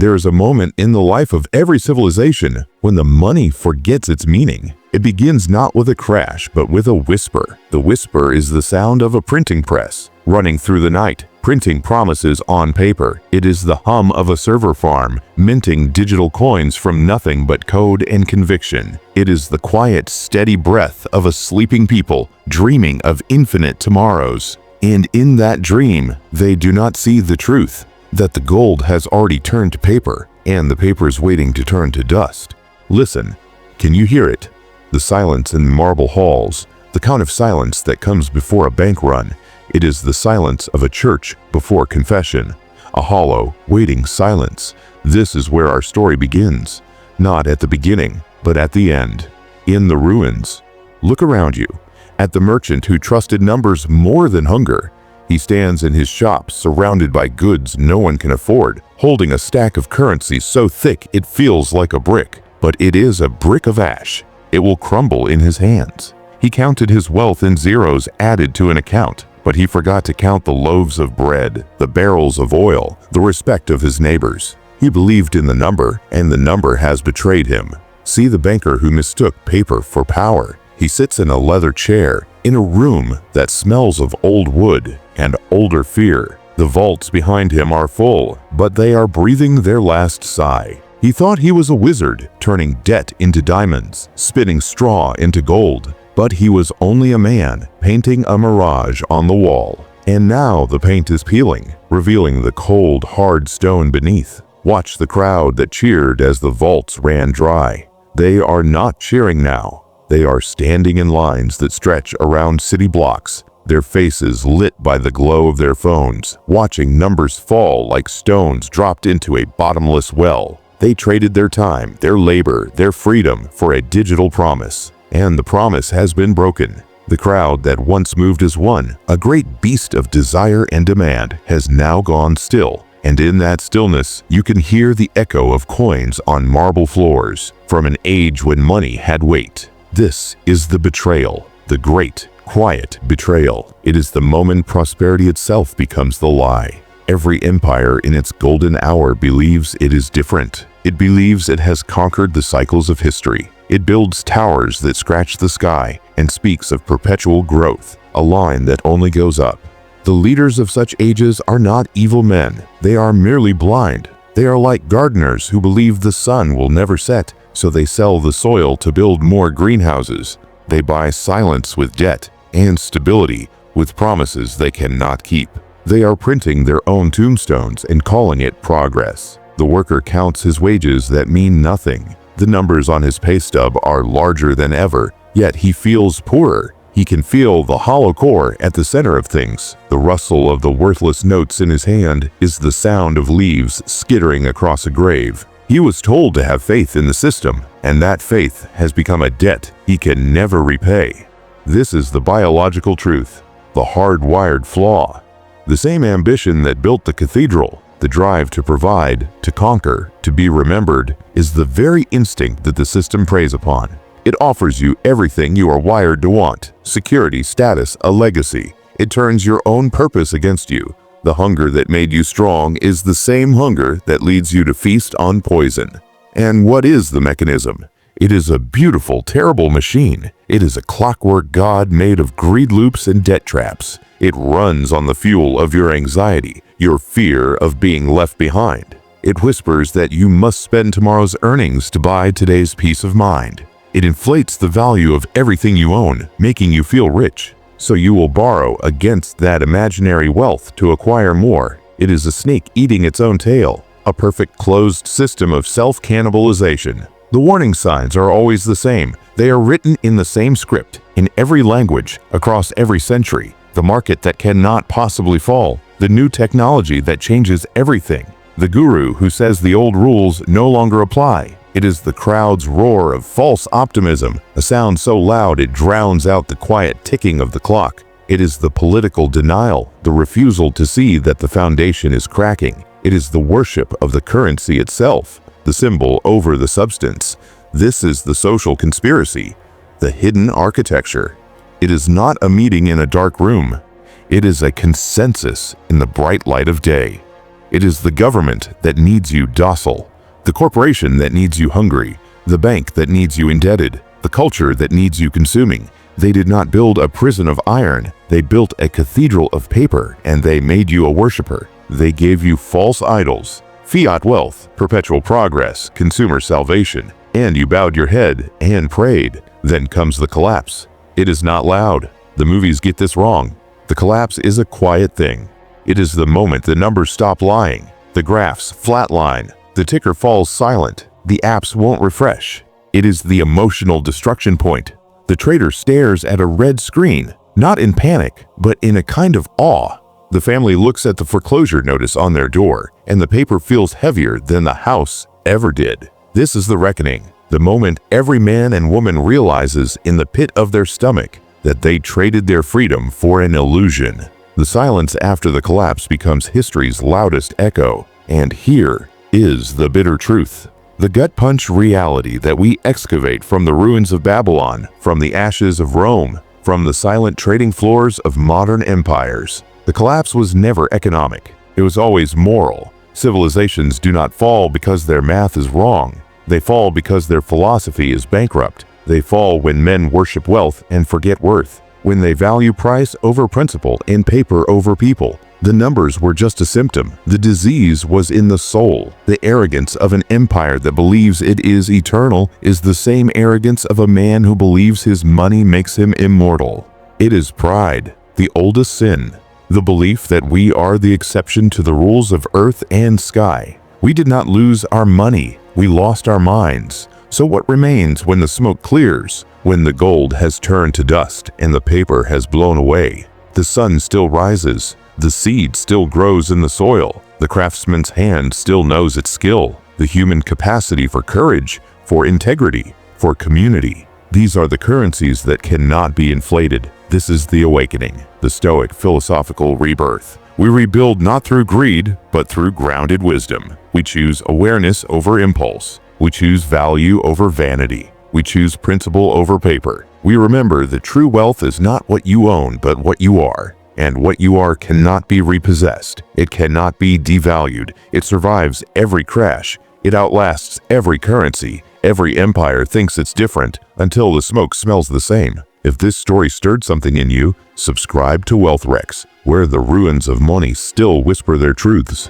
There is a moment in the life of every civilization when the money forgets its meaning. It begins not with a crash, but with a whisper. The whisper is the sound of a printing press, running through the night, printing promises on paper. It is the hum of a server farm, minting digital coins from nothing but code and conviction. It is the quiet, steady breath of a sleeping people, dreaming of infinite tomorrows. And in that dream, they do not see the truth, that the gold has already turned to paper, and the paper is waiting to turn to dust. Listen, can you hear it? The silence in marble halls, the kind of silence that comes before a bank run. It is the silence of a church before confession, a hollow, waiting silence. This is where our story begins, not at the beginning, but at the end, in the ruins. Look around you, at the merchant who trusted numbers more than hunger. He stands in his shop, surrounded by goods no one can afford, holding a stack of currency so thick it feels like a brick. But it is a brick of ash. It will crumble in his hands. He counted his wealth in zeros added to an account, but he forgot to count the loaves of bread, the barrels of oil, the respect of his neighbors. He believed in the number, and the number has betrayed him. See the banker who mistook paper for power. He sits in a leather chair, in a room that smells of old wood and older fear. The vaults behind him are full, but they are breathing their last sigh. He thought he was a wizard, turning debt into diamonds, spinning straw into gold. But he was only a man, painting a mirage on the wall. And now the paint is peeling, revealing the cold, hard stone beneath. Watch the crowd that cheered as the vaults ran dry. They are not cheering now. They are standing in lines that stretch around city blocks, their faces lit by the glow of their phones, watching numbers fall like stones dropped into a bottomless well. They traded their time, their labor, their freedom for a digital promise. And the promise has been broken. The crowd that once moved as one, a great beast of desire and demand, has now gone still. And in that stillness, you can hear the echo of coins on marble floors from an age when money had weight. This is the betrayal, the great, quiet betrayal. It is the moment prosperity itself becomes the lie. Every empire in its golden hour believes it is different. It believes it has conquered the cycles of history. It builds towers that scratch the sky and speaks of perpetual growth, a line that only goes up. The leaders of such ages are not evil men. They are merely blind. They are like gardeners who believe the sun will never set, so they sell the soil to build more greenhouses. They buy silence with debt and stability with promises they cannot keep. They are printing their own tombstones and calling it progress. The worker counts his wages that mean nothing. The numbers on his pay stub are larger than ever, yet he feels poorer. He can feel the hollow core at the center of things. The rustle of the worthless notes in his hand is the sound of leaves skittering across a grave. He was told to have faith in the system, and that faith has become a debt he can never repay. This is the biological truth, the hardwired flaw. The same ambition that built the cathedral, the drive to provide, to conquer, to be remembered, is the very instinct that the system preys upon. It offers you everything you are wired to want: security, status, a legacy. It turns your own purpose against you. The hunger that made you strong is the same hunger that leads you to feast on poison. And what is the mechanism? It is a beautiful, terrible machine. It is a clockwork god made of greed loops and debt traps. It runs on the fuel of your anxiety, your fear of being left behind. It whispers that you must spend tomorrow's earnings to buy today's peace of mind. It inflates the value of everything you own, making you feel rich. So you will borrow against that imaginary wealth to acquire more. It is a snake eating its own tail, a perfect closed system of self-cannibalization. The warning signs are always the same. They are written in the same script, in every language, across every century. The market that cannot possibly fall, the new technology that changes everything, the guru who says the old rules no longer apply. It is the crowd's roar of false optimism, a sound so loud it drowns out the quiet ticking of the clock. It is the political denial, the refusal to see that the foundation is cracking. It is the worship of the currency itself, the symbol over the substance. This is the social conspiracy, the hidden architecture. It is not a meeting in a dark room. It is a consensus in the bright light of day. It is the government that needs you docile, the corporation that needs you hungry, the bank that needs you indebted, the culture that needs you consuming. They did not build a prison of iron, they built a cathedral of paper, and they made you a worshiper. They gave you false idols, fiat wealth, perpetual progress, consumer salvation, and you bowed your head and prayed. Then comes the collapse. It is not loud. The movies get this wrong. The collapse is a quiet thing. It is the moment the numbers stop lying, the graphs flatline, the ticker falls silent, the apps won't refresh. It is the emotional destruction point. The trader stares at a red screen, not in panic, but in a kind of awe. The family looks at the foreclosure notice on their door, and the paper feels heavier than the house ever did. This is the reckoning, the moment every man and woman realizes in the pit of their stomach that they traded their freedom for an illusion. The silence after the collapse becomes history's loudest echo, and here is the bitter truth. The gut-punch reality that we excavate from the ruins of Babylon, from the ashes of Rome, from the silent trading floors of modern empires. The collapse was never economic. It was always moral. Civilizations do not fall because their math is wrong. They fall because their philosophy is bankrupt. They fall when men worship wealth and forget worth, when they value price over principle and paper over people. The numbers were just a symptom. The disease was in the soul. The arrogance of an empire that believes it is eternal is the same arrogance of a man who believes his money makes him immortal. It is pride, the oldest sin, the belief that we are the exception to the rules of earth and sky. We did not lose our money, we lost our minds. So what remains when the smoke clears, when the gold has turned to dust and the paper has blown away? The sun still rises. The seed still grows in the soil. The craftsman's hand still knows its skill. The human capacity for courage, for integrity, for community. These are the currencies that cannot be inflated. This is the awakening, the Stoic philosophical rebirth. We rebuild not through greed, but through grounded wisdom. We choose awareness over impulse. We choose value over vanity. We choose principle over paper. We remember that true wealth is not what you own, but what you are. And what you are cannot be repossessed. It cannot be devalued. It survives every crash. It outlasts every currency. Every empire thinks it's different until the smoke smells the same. If this story stirred something in you, subscribe to Wealth Rex, where the ruins of money still whisper their truths.